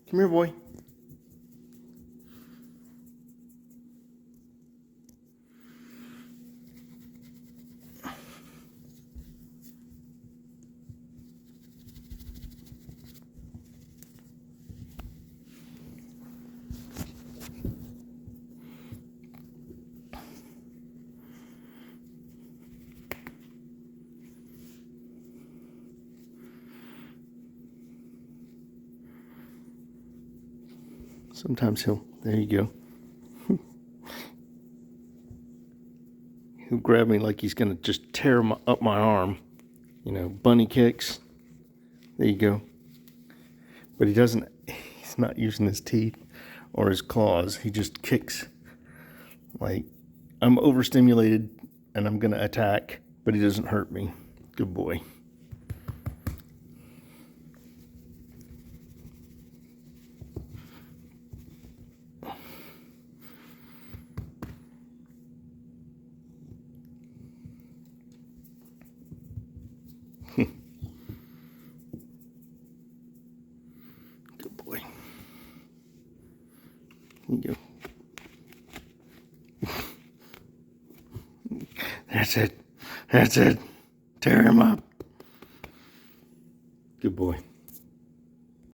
Come here, boy. Sometimes there you go. He'll grab me like he's going to just tear up my arm. You know, bunny kicks. There you go. But he's not using his teeth or his claws. He just kicks. Like, I'm overstimulated and I'm going to attack, but he doesn't hurt me. Good boy. Good boy. Here you go. That's it. That's it. Tear him up. Good boy.